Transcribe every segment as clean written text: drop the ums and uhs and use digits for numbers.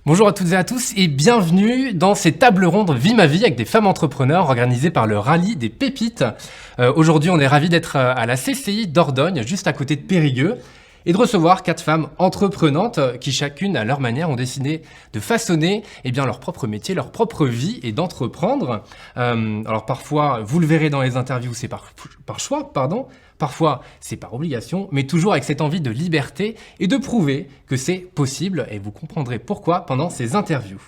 Bonjour à toutes et à tous et bienvenue dans ces tables rondes Vie ma vie avec des femmes entrepreneurs organisées par le Rallye des Pépites. Aujourd'hui, on est ravis d'être à la CCI d'Ordogne, juste à côté de Périgueux, et de recevoir 4 femmes entreprenantes qui chacune à leur manière ont décidé de façonner leur propre métier, leur propre vie et d'entreprendre. Alors parfois, vous le verrez dans les interviews, c'est par choix, parfois c'est par obligation, mais toujours avec cette envie de liberté et de prouver que c'est possible, et vous comprendrez pourquoi pendant ces interviews.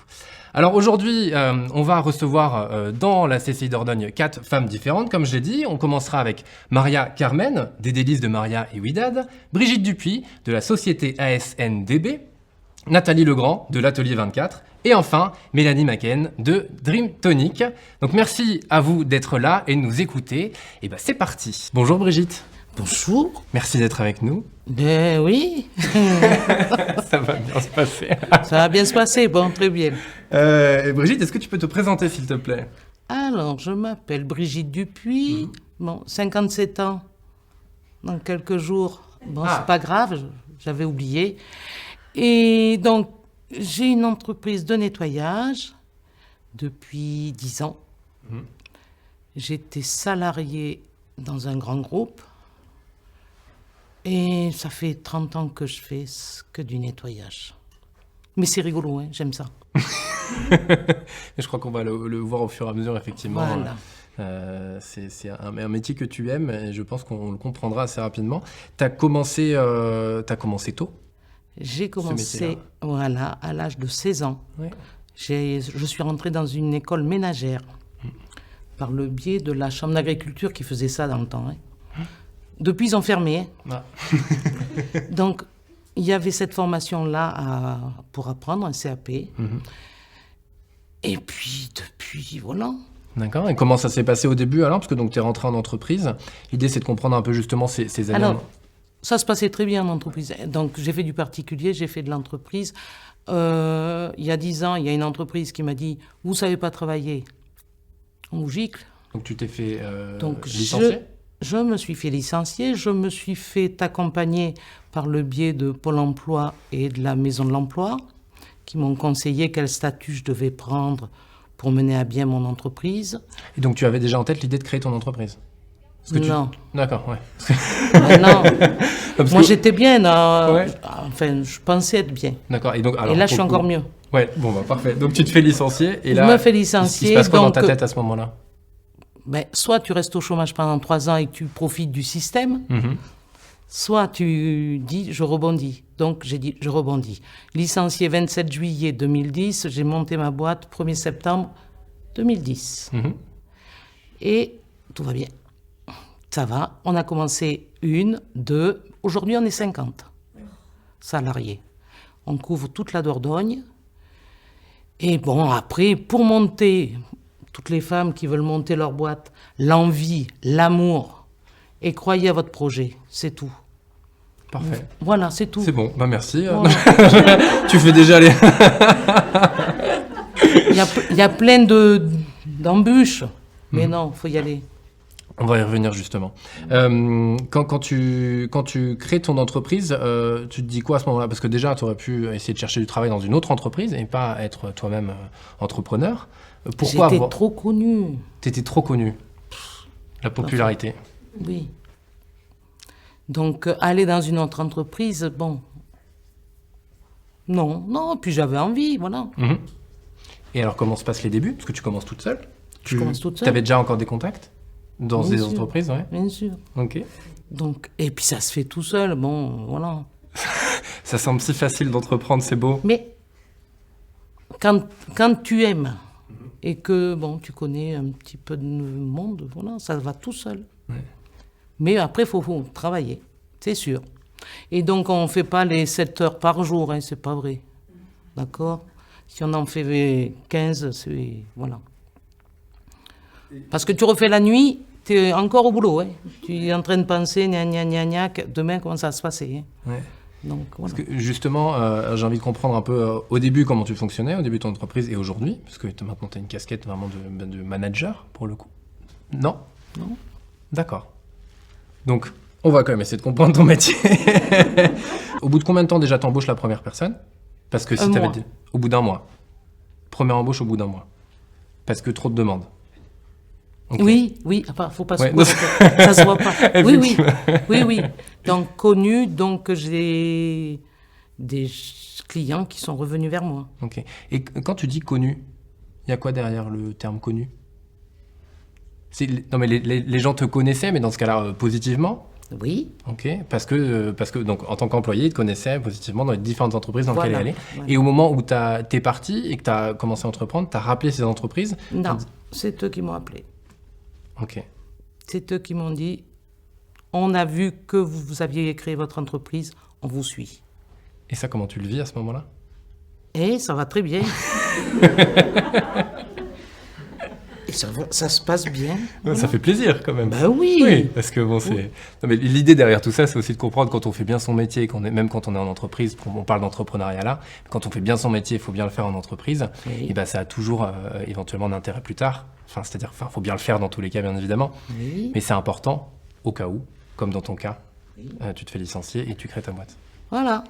Alors aujourd'hui, on va recevoir dans la CCI d'Ordogne 4 femmes différentes, comme je l'ai dit. On commencera avec Maria Carmen, des délices de Maria et Ouidad, Brigitte Dupuis, de la société ASNDB, Nathalie Legrand, de l'Atelier 24, et enfin Mélanie Macken, de Dream Tonic. Donc merci à vous d'être là et de nous écouter. Et c'est parti. Bonjour Brigitte. Bonjour. Merci d'être avec nous. Oui. Ça va bien se passer. Ça va bien se passer, bon, très bien. Brigitte, est-ce que tu peux te présenter s'il te plaît ? Alors, je m'appelle Brigitte Dupuis, 57 ans, dans quelques jours. Bon, c'est pas grave, j'avais oublié. Et donc, j'ai une entreprise de nettoyage depuis 10 ans. J'étais salariée dans un grand groupe. Et ça fait 30 ans que je fais que du nettoyage. Mais c'est rigolo, hein, j'aime ça. Je crois qu'on va le voir au fur et à mesure, effectivement. Voilà. C'est un métier que tu aimes et je pense qu'on le comprendra assez rapidement. Tu as commencé tôt ? J'ai commencé à l'âge de 16 ans. Ouais. Je suis rentrée dans une école ménagère par le biais de la Chambre d'agriculture qui faisait ça dans le temps. Depuis, ils ont fermé. Donc, il y avait cette formation-là pour apprendre un CAP. Et puis, depuis, voilà. D'accord. Et comment ça s'est passé au début alors ? Parce que tu es rentré en entreprise. L'idée, c'est de comprendre un peu justement ces années. Alors, ça se passait très bien en entreprise. Donc, j'ai fait du particulier, j'ai fait de l'entreprise. Il y a 10 ans, il y a une entreprise qui m'a dit « Vous ne savez pas travailler, on vous gicle ». Donc, tu t'es fait Donc, licencier ? Je me suis fait licencier, je me suis fait accompagner par le biais de Pôle emploi et de la Maison de l'emploi, qui m'ont conseillé quel statut je devais prendre pour mener à bien mon entreprise. Et donc, tu avais déjà en tête l'idée de créer ton entreprise ? Non. D'accord, ouais. Non. Moi, j'étais bien. Ouais. Enfin, je pensais être bien. D'accord. Et là, je suis encore mieux. Ouais, parfait. Donc, tu te fais licencier. Et là, je me fais licencier. Il se passe quoi dans ta tête à ce moment-là ? Soit tu restes au chômage pendant 3 ans et que tu profites du système, soit tu dis je rebondis. Donc j'ai dit je rebondis. Licencié 27 juillet 2010, j'ai monté ma boîte 1er septembre 2010. Et tout va bien. Ça va. On a commencé 1, 2, aujourd'hui on est 50 salariés. On couvre toute la Dordogne. Et bon, après, pour monter... Toutes les femmes qui veulent monter leur boîte, l'envie, l'amour, et croyez à votre projet, c'est tout. Parfait. Voilà, c'est tout. C'est bon, merci. Voilà. Tu fais déjà les... Il y a plein d'embûches, mais non, il faut y aller. On va y revenir justement. Quand tu crées ton entreprise, tu te dis quoi à ce moment-là ? Parce que déjà, tu aurais pu essayer de chercher du travail dans une autre entreprise et pas être toi-même entrepreneur. Pourquoi J'étais trop connue. T'étais trop connue. La popularité. Oui. Donc, aller dans une autre entreprise, bon... Non, puis j'avais envie, voilà. Et alors, comment se passent les débuts ? Parce que tu commences toute seule. Je commence toute seule. Tu avais déjà encore des contacts dans Bien des sûr. entreprises, ouais. Bien sûr. Ok. Donc, et puis ça se fait tout seul, bon, voilà. Ça semble si facile d'entreprendre, c'est beau. Mais quand tu aimes et que bon, tu connais un petit peu de monde, voilà, ça va tout seul. Ouais. Mais après, il faut travailler, c'est sûr. Et donc, on ne fait pas les 7 heures par jour, hein, c'est pas vrai. D'accord ? Si on en fait 15, c'est... Voilà. Parce que tu refais la nuit, tu es encore au boulot. Hein. Tu es en train de penser, demain, comment ça va se passer. Hein. Ouais. Donc, voilà. Parce que justement, j'ai envie de comprendre un peu au début comment tu fonctionnais, au début de ton entreprise et aujourd'hui, parce que maintenant tu as une casquette vraiment de manager pour le coup. Non ? Non. D'accord. Donc, on va quand même essayer de comprendre ton métier. Au bout de combien de temps déjà t'embauches la première personne ? Parce que si Un tu avais mois. dit au bout d'un mois. Première embauche au bout d'un mois. Parce que trop de demandes. Ok. Oui, oui, enfin, faut pas se Ouais, voir, ça se voit pas. Oui, oui, Effectivement. oui, oui. Donc, connu, donc j'ai des clients qui sont revenus vers moi. Ok. Et quand tu dis connu, il y a quoi derrière le terme connu? Non, mais les gens te connaissaient, mais dans ce cas-là, positivement. Oui, Ok. Parce que donc, en tant qu'employé, ils te connaissaient positivement dans les différentes entreprises dans lesquelles voilà. elle allait. Voilà. Et au moment où t'es parti et que tu as commencé à entreprendre, tu as rappelé ces entreprises. Non, c'est eux qui m'ont appelé. Ok. C'est eux qui m'ont dit, on a vu que vous aviez créé votre entreprise, on vous suit. Et ça, comment tu le vis à ce moment-là? Et ça va très bien. Et ça se passe bien. Ça fait plaisir quand même. Ben oui. Oui, parce que bon, c'est. Non, mais l'idée derrière tout ça, c'est aussi de comprendre quand on fait bien son métier, même quand on est en entreprise, on parle d'entrepreneuriat là, quand on fait bien son métier, il faut bien le faire en entreprise. Oui. Et ben, ça a toujours éventuellement un intérêt plus tard. Enfin, c'est-à-dire, faut bien le faire dans tous les cas, bien évidemment. Oui. Mais c'est important au cas où, comme dans ton cas, tu te fais licencier et tu crées ta boîte. Voilà.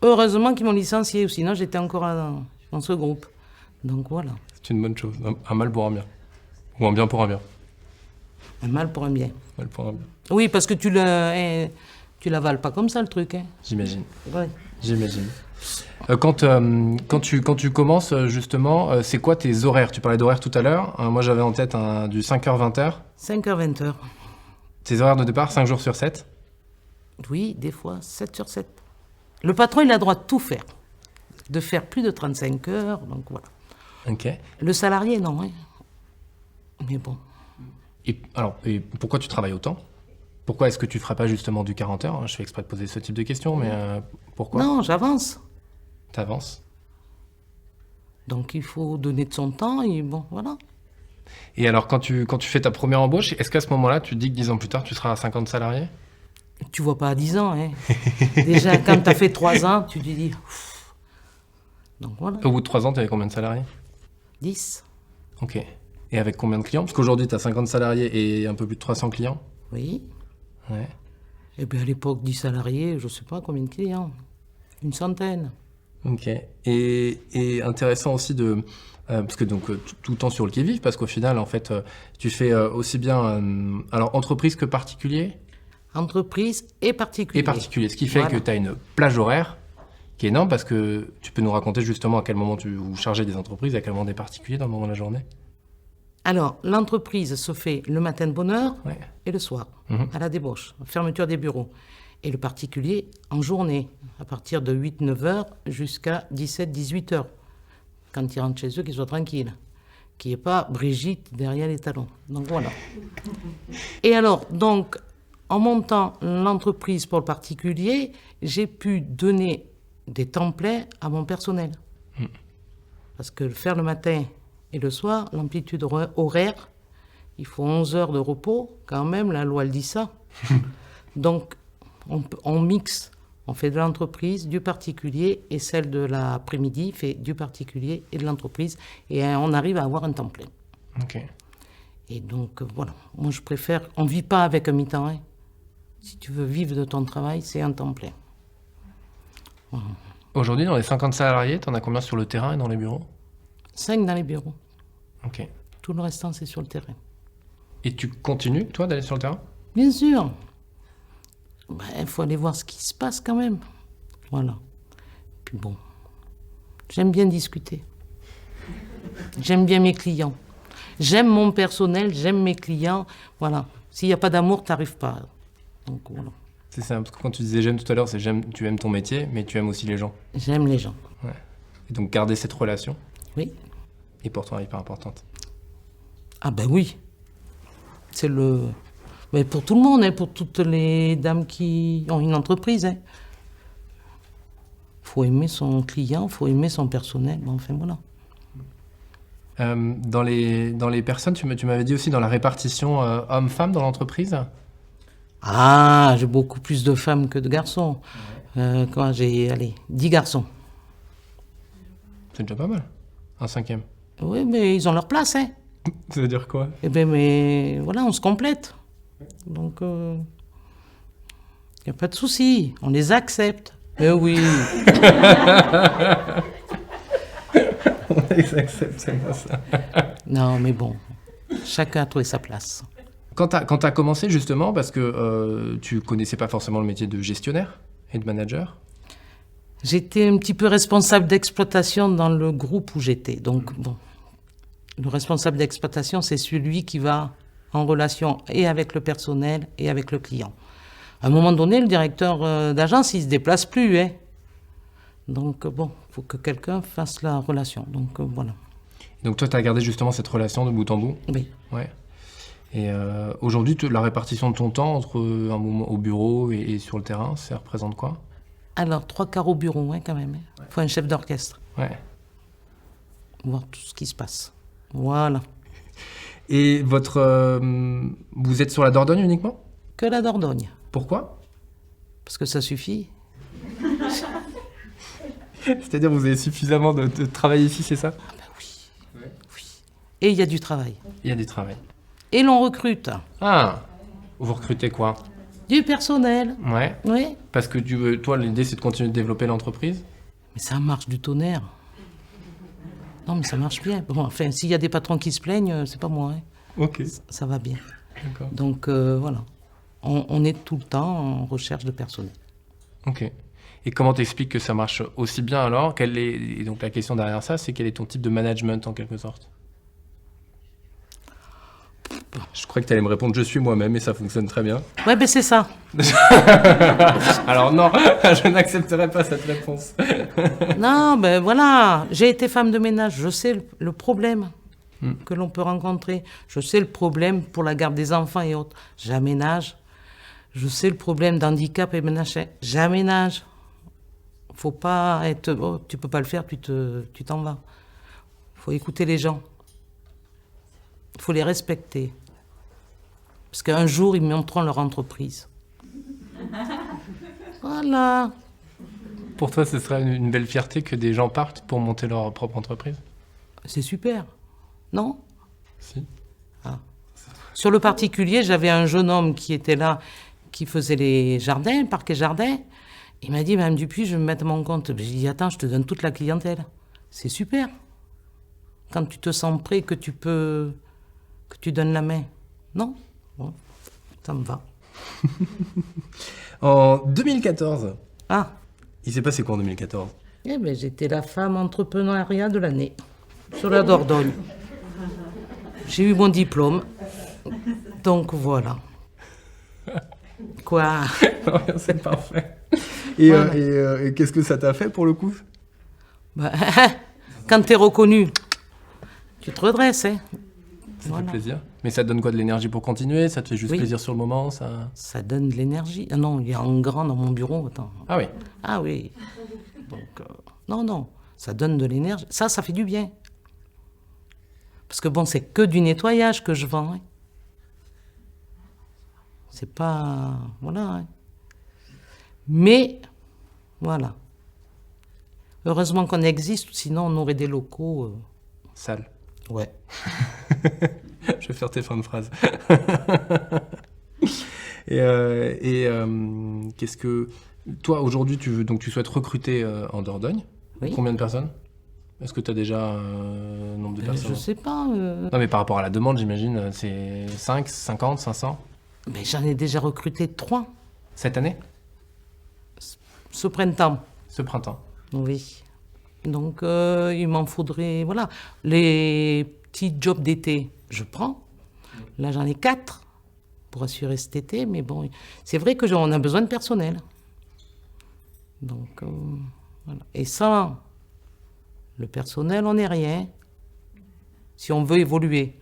Heureusement qu'ils m'ont licencié, ou sinon j'étais encore dans ce groupe. Donc voilà. C'est une bonne chose. Un mal pour un bien. Ou un bien pour un bien. Un mal pour un bien. Mal pour un bien. Oui, parce que tu l'avales pas comme ça, le truc. Hein. J'imagine. Ouais. J'imagine. Quand tu commences, justement, c'est quoi tes horaires? Tu parlais d'horaires tout à l'heure. Moi, j'avais en tête du 5h-20h. 5h, 20h. Tes horaires de départ, 5 jours sur 7. Oui, des fois, 7 sur 7. Le patron, il a le droit de tout faire. De faire plus de 35 heures, donc voilà. Ok. Le salarié, non. Hein. Mais bon. Et pourquoi tu travailles autant? Pourquoi est-ce que tu ne feras pas justement du 40 heures? Je fais exprès de poser ce type de questions, mais pourquoi? Non, j'avance. T'avances. Donc il faut donner de son temps et bon, voilà. Et alors, quand tu fais ta première embauche, est-ce qu'à ce moment-là, tu te dis que 10 ans plus tard, tu seras à 50 salariés? Tu vois pas à 10 ans, hein. Déjà, quand tu as fait 3 ans, tu te dis... Pff. Donc voilà, Au bout de 3 ans, tu avais combien de salariés? 10. Ok. Et avec combien de clients? Parce qu'aujourd'hui, tu as 50 salariés et un peu plus de 300 clients. Oui. Ouais. Et bien à l'époque, 10 salariés, je sais pas combien de clients. Une centaine. Ok. Et intéressant aussi parce que donc tout le temps sur le qui-vive, parce qu'au final, en fait, tu fais aussi bien alors entreprise que particulier Entreprise et particulier. et particulier, ce qui fait Voilà. que tu as une plage horaire qui est énorme, parce que tu peux nous raconter justement à quel moment vous chargez des entreprises et à quel moment des particuliers dans le moment de la journée. Alors, l'entreprise se fait le matin de bonne heure Ouais. et le soir, Mhm. à la débauche, fermeture des bureaux. Et le particulier en journée, à partir de 8-9 heures jusqu'à 17-18 heures. Quand ils rentrent chez eux, qu'ils soient tranquilles. Qu'il n'y ait pas Brigitte derrière les talons. Donc voilà. Et alors, donc, en montant l'entreprise pour le particulier, j'ai pu donner des temps pleins à mon personnel. Parce que faire le matin et le soir, l'amplitude horaire, il faut 11 heures de repos, quand même, la loi elle dit ça. Donc, on mixe, on fait de l'entreprise, du particulier, et celle de l'après-midi fait du particulier et de l'entreprise, et on arrive à avoir un temps plein. Ok. Et donc, voilà, moi je préfère, on ne vit pas avec un mi-temps. Hein. Si tu veux vivre de ton travail, c'est un temps plein. Aujourd'hui, dans les 50 salariés, tu en as combien sur le terrain et dans les bureaux? 5 dans les bureaux. Ok. Tout le restant, c'est sur le terrain. Et tu continues, toi, d'aller sur le terrain? Bien sûr. Il faut aller voir ce qui se passe quand même. Voilà. Puis bon, j'aime bien discuter. J'aime bien mes clients. J'aime mon personnel, j'aime mes clients. Voilà. S'il n'y a pas d'amour, tu n'arrives pas. Donc voilà. C'est ça, parce que quand tu disais j'aime tout à l'heure, c'est tu aimes ton métier, mais tu aimes aussi les gens. J'aime les gens. Et donc garder cette relation Oui. est pour toi hyper importante. Ah ben oui. C'est le... Mais pour tout le monde, hein, pour toutes les dames qui ont une entreprise. Hein. Faut aimer son client, faut aimer son personnel. Bon, enfin voilà. Dans les personnes, tu m'avais dit aussi dans la répartition hommes-femmes dans l'entreprise. Ah, j'ai beaucoup plus de femmes que de garçons. Quand j'ai, 10 garçons. C'est déjà pas mal. Un cinquième. Oui, mais ils ont leur place, hein. Ça veut dire quoi? Eh bien, mais voilà, on se complète. Donc, il n'y a pas de souci, on les accepte. Mais oui. Ils acceptent, c'est moi ça. Non, mais bon, chacun a trouvé sa place. Quand tu as commencé justement, parce que tu connaissais pas forcément le métier de gestionnaire et de manager. J'étais un petit peu responsable d'exploitation dans le groupe où j'étais. Donc, bon, le responsable d'exploitation, c'est celui qui va en relation et avec le personnel et avec le client. À un moment donné, le directeur d'agence, il se déplace plus, hein. Donc, bon, il faut que quelqu'un fasse la relation. Donc, voilà. Donc toi, tu as gardé justement cette relation de bout en bout. Oui. Ouais. Et aujourd'hui, la répartition de ton temps entre un moment au bureau et sur le terrain, ça représente quoi? Alors, 3 quarts au bureau, hein, quand même. Il faut un chef d'orchestre. Ouais. Voir tout ce qui se passe. Voilà. Et vous êtes sur la Dordogne uniquement? Que la Dordogne. Pourquoi? Parce que ça suffit. C'est-à-dire vous avez suffisamment de travail ici, c'est ça? Ah ben oui. Ouais. Oui. Et il y a du travail. Il y a du travail. Et l'on recrute. Ah, vous recrutez quoi? Du personnel. Ouais. Oui. Parce que toi, l'idée, c'est de continuer de développer l'entreprise? Mais ça marche du tonnerre. Non, mais ça marche bien. Bon, enfin, s'il y a des patrons qui se plaignent, c'est pas moi. Hein. Ok. Ça va bien. D'accord. Donc, voilà. On est tout le temps en recherche de personnel. Ok. Et comment t'expliques que ça marche aussi bien alors? Et donc la question derrière ça, c'est quel est ton type de management en quelque sorte? Je crois que tu allais me répondre je suis moi-même et ça fonctionne très bien. Ouais, ben c'est ça. Alors non, je n'accepterai pas cette réponse. Non, ben voilà. J'ai été femme de ménage. Je sais le problème que l'on peut rencontrer. Je sais le problème pour la garde des enfants et autres. J'aménage. Je sais le problème d'handicap et ménage. J'aménage. Faut pas être... Oh, tu peux pas le faire, tu t'en vas. Faut écouter les gens. Il faut les respecter. Parce qu'un jour, ils montreront leur entreprise. Voilà. Pour toi, ce serait une belle fierté que des gens partent pour monter leur propre entreprise? C'est super. Non? Si. Ah. Sur le particulier, j'avais un jeune homme qui était là, qui faisait les jardins, parc et jardin. Il m'a dit, Madame Dupuis, je vais me mettre à mon compte. J'ai dit, attends, je te donne toute la clientèle. C'est super. Quand tu te sens prêt, que tu donnes la main. Non? Bon, ça me va. En 2014. Ah. Il s'est passé quoi en 2014? Eh bien, j'étais la femme entrepreneuriat de l'année, sur la Dordogne. J'ai eu mon diplôme. Donc, voilà. Quoi? C'est parfait. Et, Voilà. et qu'est-ce que ça t'a fait pour le coup? Bah, quand t'es reconnu, tu te redresses, hein. Ça Voilà. fait plaisir. Mais ça te donne quoi, de l'énergie pour continuer? Ça te fait juste Oui. plaisir sur le moment ça... Ça donne de l'énergie. Ah non, il y a un grand dans mon bureau, attends. Ah oui. Ah oui. Donc, non, ça donne de l'énergie. Ça fait du bien. Parce que bon, c'est que du nettoyage que je vends. Hein. C'est pas... Voilà. Hein. Mais, voilà. Heureusement qu'on existe, sinon on aurait des locaux... Sale. Ouais. Je vais faire tes fins de phrase. Qu'est-ce que... Toi, aujourd'hui, tu souhaites recruter en Dordogne? Oui. Combien de personnes? Est-ce que tu as déjà un nombre de personnes? Je sais pas. Non, mais par rapport à la demande, j'imagine, c'est 5, 50, 500? Mais j'en ai déjà recruté 3 Cette année? ce printemps. Ce printemps? Oui. Donc, il m'en faudrait... Voilà. Les petits jobs d'été, je prends. Là, j'en ai 4 pour assurer cet été. Mais bon, c'est vrai qu'on a besoin de personnel. Donc, voilà. Et sans le personnel, on n'est rien. Si on veut évoluer.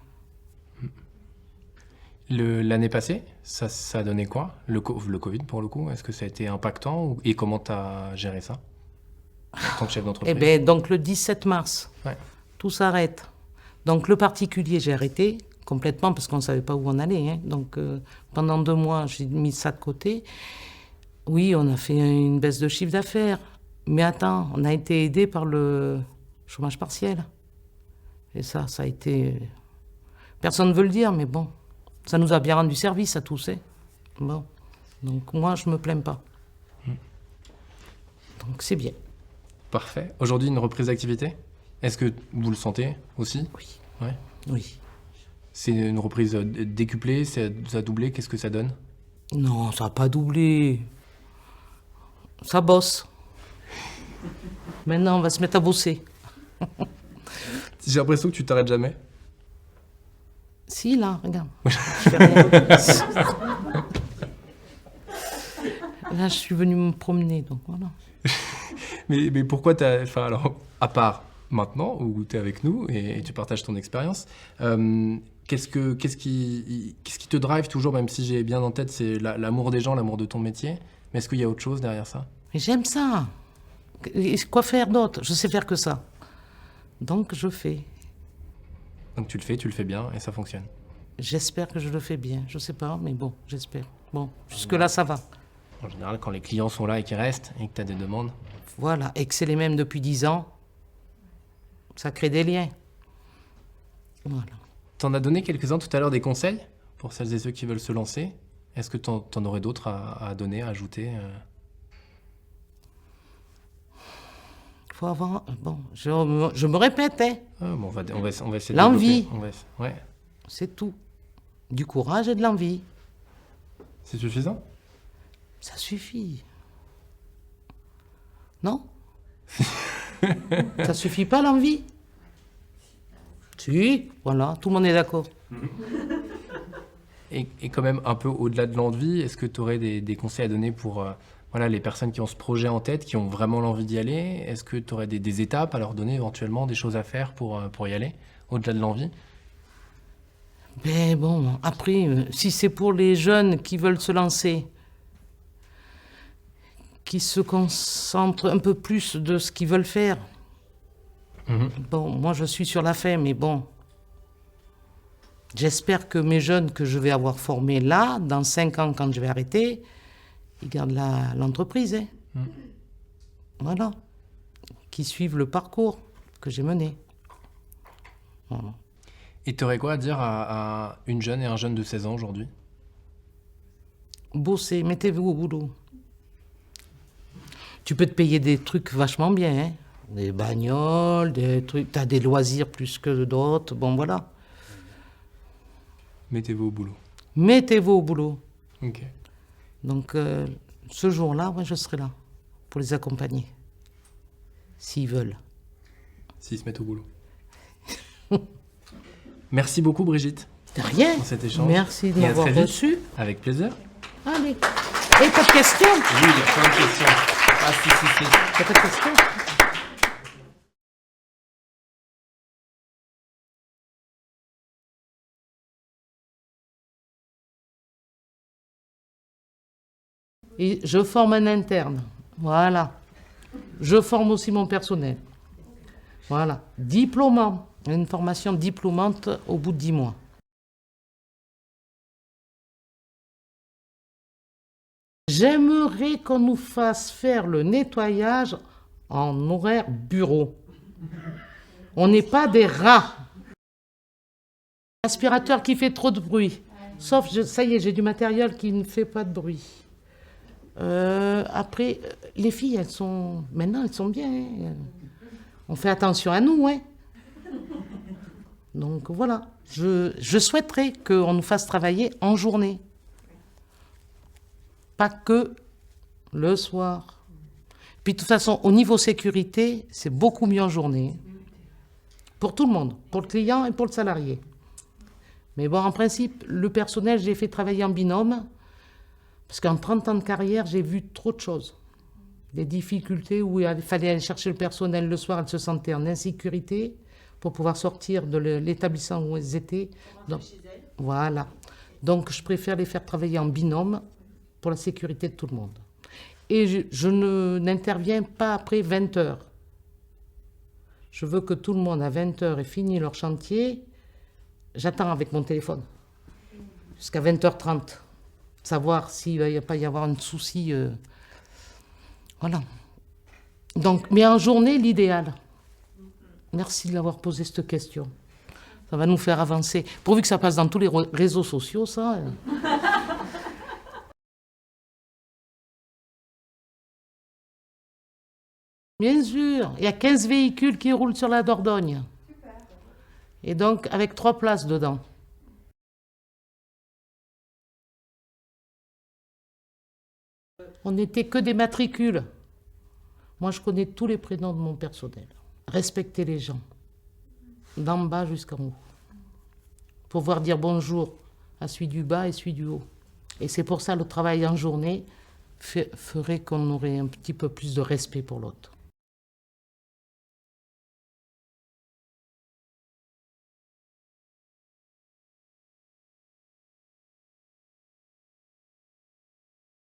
L'année passée, ça a donné quoi? Le Covid, pour le coup, est-ce que ça a été impactant? Et comment tu as géré ça en tant que chef d'entreprise? Eh bien, donc le 17 mars, Ouais. tout s'arrête. Donc le particulier, j'ai arrêté complètement parce qu'on ne savait pas où on allait. Hein. Donc pendant 2 mois, j'ai mis ça de côté. Oui, on a fait une baisse de chiffre d'affaires. Mais attends, on a été aidé par le chômage partiel. Et ça a été... Personne ne veut le dire, mais bon, ça nous a bien rendu service à tous. Hein. Bon. Donc moi, je ne me plains pas. Donc c'est bien. Parfait. Aujourd'hui, une reprise d'activité? Est-ce que vous le sentez aussi? Oui. Ouais. Oui. C'est une reprise décuplée, ça a doublé, qu'est-ce que ça donne? Non, ça n'a pas doublé. Ça bosse. Maintenant, on va se mettre à bosser. J'ai l'impression que tu t'arrêtes jamais. Si, là, regarde. Je fais rien. Là, je suis venue me promener, donc voilà. Mais pourquoi enfin, alors, à part maintenant, où tu es avec nous et tu partages ton expérience, qu'est-ce qui te drive toujours, même si j'ai bien en tête, c'est l'amour des gens, l'amour de ton métier, mais est-ce qu'il y a autre chose derrière ça? Mais j'aime ça. Quoi faire d'autre? Je sais faire que ça. Donc, je fais. Donc tu le fais bien et ça fonctionne. J'espère que je le fais bien. Je sais pas, mais bon, j'espère. Bon, jusque-là, ça va. En général, quand les clients sont là et qu'ils restent et que tu as des demandes. Voilà, et que c'est les mêmes depuis 10 ans, ça crée des liens. Voilà. T'en as donné quelques-uns tout à l'heure, des conseils pour celles et ceux qui veulent se lancer. Est-ce que t'en aurais d'autres à donner, à ajouter? Faut avoir... Bon, je me répète, hein. Ah, bon, on va essayer de L'envie. développer. Ouais. C'est tout. Du courage et de l'envie. C'est suffisant? Ça suffit. Non? Ça suffit pas l'envie? Si, voilà, tout le monde est d'accord. Et quand même, un peu au-delà de l'envie, est-ce que tu aurais des conseils à donner pour voilà, les personnes qui ont ce projet en tête, qui ont vraiment l'envie d'y aller? Est-ce que tu aurais des étapes à leur donner éventuellement, des choses à faire pour y aller, au-delà de l'envie? Ben bon, après, si c'est pour les jeunes qui veulent se lancer, qui se concentrent un peu plus de ce qu'ils veulent faire. Bon, moi je suis sur la fin, mais bon. J'espère que mes jeunes que je vais avoir formés là, dans 5 ans quand je vais arrêter, ils gardent l'entreprise. Hein. Voilà. Qui suivent le parcours que j'ai mené. Voilà. Et tu aurais quoi à dire à une jeune et un jeune de 16 ans aujourd'hui? Bossez, mettez-vous au boulot. Tu peux te payer des trucs vachement bien, hein. Des bagnoles, des trucs. T'as des loisirs plus que d'autres. Bon, voilà. Mettez-vous au boulot. Mettez-vous au boulot. Ok. Donc, ce jour-là, ouais, je serai là pour les accompagner. S'ils veulent. S'ils se mettent au boulot. Merci beaucoup, Brigitte. De rien. Pour cet échange. Merci de Et à m'avoir très vite. reçu. Avec plaisir. Allez. Et pas de questions? Oui, il y a plein de questions. Ah, si. T'as pas de questions? Et je forme un interne. Voilà. Je forme aussi mon personnel. Voilà. Diplômant. Une formation diplômante au bout de 10 mois. J'aimerais qu'on nous fasse faire le nettoyage en horaire bureau. On n'est pas des rats. Aspirateur qui fait trop de bruit. Sauf, ça y est, j'ai du matériel qui ne fait pas de bruit. Après, les filles, maintenant, elles sont bien. Hein. On fait attention à nous, hein. Donc voilà, je souhaiterais qu'on nous fasse travailler en journée. Pas que le soir. Puis de toute façon, au niveau sécurité, c'est beaucoup mieux en journée. Pour tout le monde, pour le client et pour le salarié. Mais bon, en principe, le personnel, j'ai fait travailler en binôme. Parce qu'en 30 ans de carrière, j'ai vu trop de choses. Des difficultés où il fallait aller chercher le personnel le soir, elles se sentaient en insécurité pour pouvoir sortir de l'établissement où elles étaient. Donc, voilà. Donc, je préfère les faire travailler en binôme pour la sécurité de tout le monde. Et je n'interviens pas après 20 heures. Je veux que tout le monde, à 20 heures, ait fini leur chantier. J'attends avec mon téléphone jusqu'à 20h30. Savoir s'il va pas y avoir un souci. Voilà. Donc, mais en journée, l'idéal. Merci de l'avoir posé cette question. Ça va nous faire avancer. Pourvu que ça passe dans tous les réseaux sociaux, ça. Bien sûr, il y a 15 véhicules qui roulent sur la Dordogne. Et donc, avec 3 places dedans. On n'était que des matricules. Moi, je connais tous les prénoms de mon personnel. Respecter les gens, d'en bas jusqu'en haut. Pouvoir dire bonjour à celui du bas et celui du haut. Et c'est pour ça le travail en journée ferait qu'on aurait un petit peu plus de respect pour l'autre.